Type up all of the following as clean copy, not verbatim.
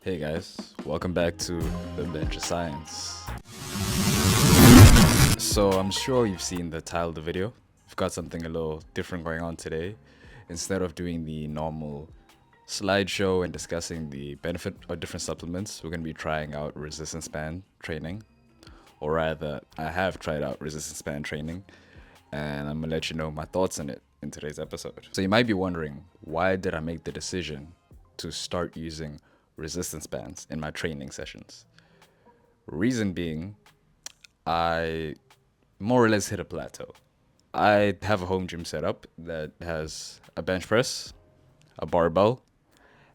Hey guys, welcome back to the Bench of Science. So I'm sure you've seen the title of the video. We've got something a little different going on today. Instead of doing the normal slideshow and discussing the benefit of different supplements, we're going to be trying out resistance band training. Or rather, I have tried out resistance band training, and I'm going to let you know my thoughts on it in today's episode. So you might be wondering, why did I make the decision to start using resistance bands in my training sessions? Reason being, I more or less hit a plateau. I have a home gym setup that has a bench press, a barbell,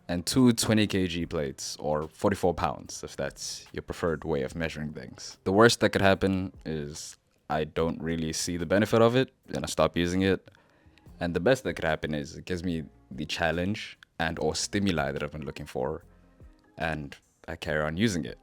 and two 20 kg plates, or 44 pounds, if that's your preferred way of measuring things. The worst that could happen is I don't really see the benefit of it and I stop using it. And the best that could happen is it gives me the challenge and or stimuli that I've been looking for, and I carry on using it.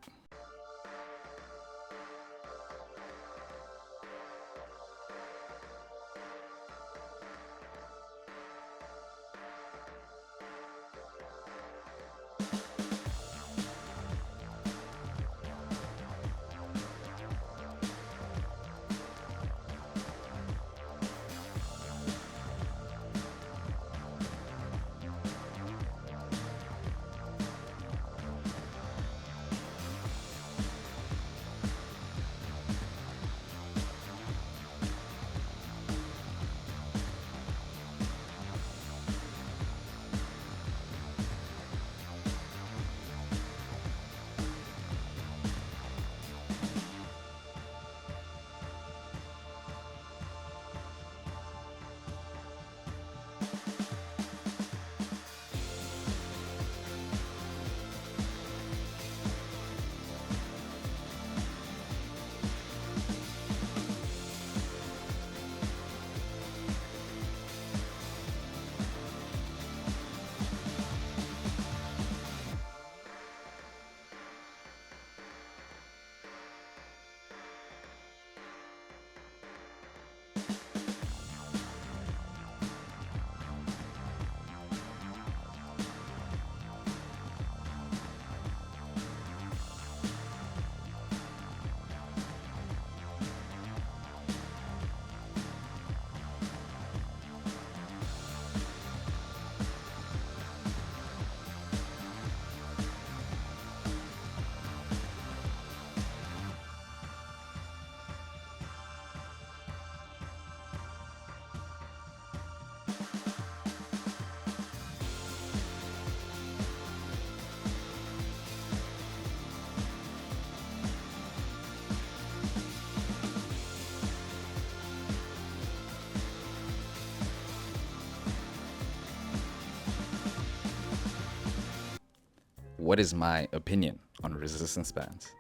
What is my opinion on resistance bands?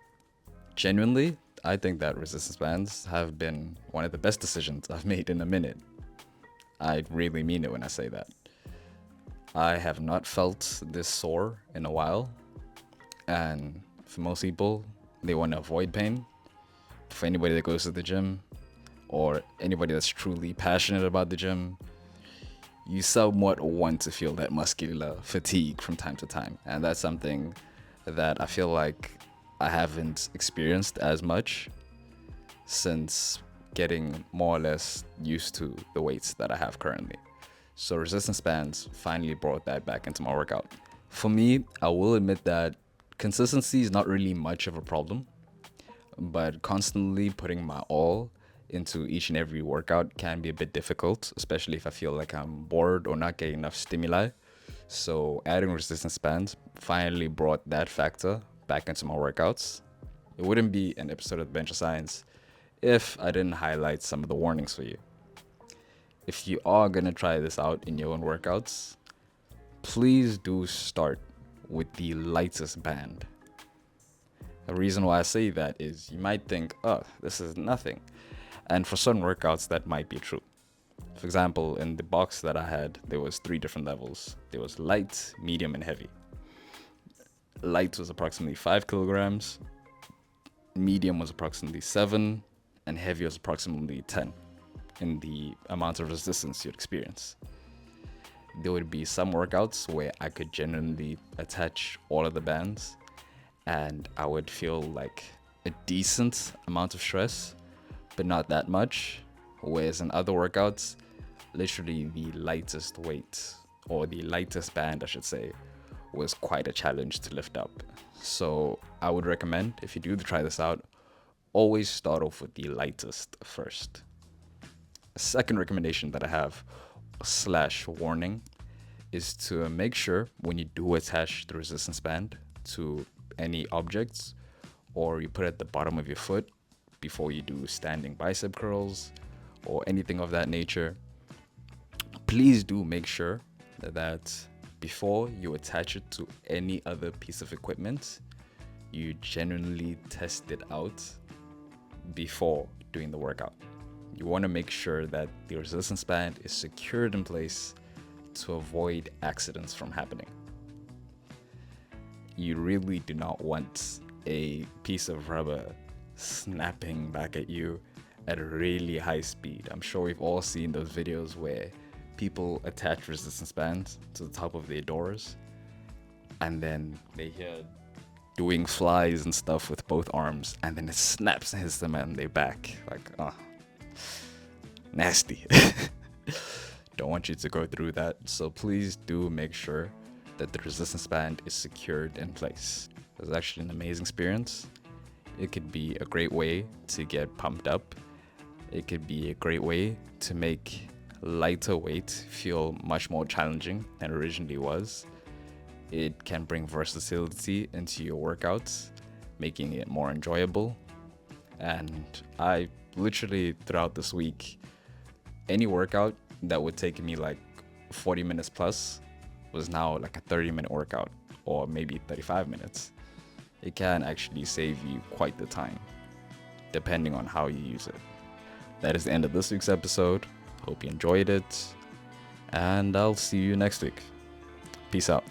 Genuinely, I think that resistance bands have been one of the best decisions I've made in a minute. I really mean it when I say that. I have not felt this sore in a while, and for most people, they want to avoid pain. For anybody that goes to the gym, or anybody that's truly passionate about the gym, you somewhat want to feel that muscular fatigue from time to time. And that's something that I feel like I haven't experienced as much since getting more or less used to the weights that I have currently. So resistance bands finally brought that back into my workout. For me, I will admit that consistency is not really much of a problem, but constantly putting my all into each and every workout can be a bit difficult, especially if I feel like I'm bored or not getting enough stimuli. So adding resistance bands finally brought that factor back into my workouts. It wouldn't be an episode of Bench of Science if I didn't highlight some of the warnings for you. If you are gonna try this out in your own workouts, please do start with the lightest band. The reason why I say that is you might think, oh, this is nothing. And for certain workouts, that might be true. For example, in the box that I had, there was 3 different levels. There was light, medium, and heavy. Light was approximately 5 kilograms, medium was approximately 7, and heavy was approximately 10 in the amount of resistance you'd experience. there would be some workouts where I could genuinely attach all of the bands and I would feel like a decent amount of stress, but not that much. Whereas in other workouts, literally the lightest weight, or the lightest band, I should say, was quite a challenge to lift up. So I would recommend, if you do try this out, always start off with the lightest first. A second recommendation that I have, slash warning, is to make sure when you do attach the resistance band to any objects, or you put it at the bottom of your foot before you do standing bicep curls or anything of that nature, please do make sure that before you attach it to any other piece of equipment, you genuinely test it out before doing the workout. You want to make sure that the resistance band is secured in place to avoid accidents from happening. You really do not want a piece of rubber snapping back at you at a really high speed. I'm sure we've all seen those videos where people attach resistance bands to the top of their doors and then they hear doing flies and stuff with both arms, and then it snaps and hits them on their back. Like, nasty. Don't want you to go through that. So please do make sure that the resistance band is secured in place. It was actually an amazing experience. It could be a great way to get pumped up. It could be a great way to make lighter weight feel much more challenging than it originally was. It can bring versatility into your workouts, making it more enjoyable. And I literally, throughout this week, any workout that would take me like 40 minutes plus was now like a 30-minute workout, or maybe 35 minutes. It can actually save you quite the time, depending on how you use it. That is the end of this week's episode. Hope you enjoyed it, and I'll see you next week. Peace out.